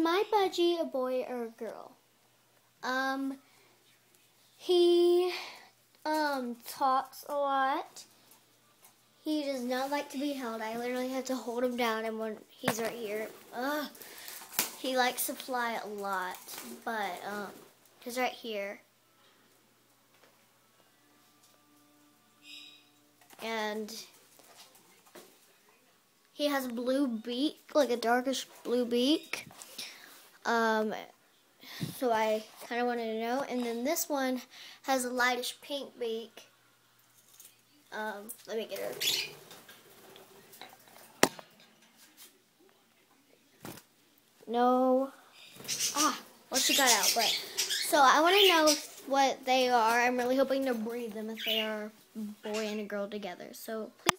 my budgie a boy or a girl? He talks a lot. He does not like to be held. I literally have to hold him down, and when he's right here, he likes to fly a lot, but he's right here. And he has a blue beak, like a darkish blue beak. So I kind of wanted to know. And then this one has a lightish pink beak. Let me get her. No. Well, she got out. But so I want to know what they are. I'm really hoping to breed them if they are a boy and a girl together. So please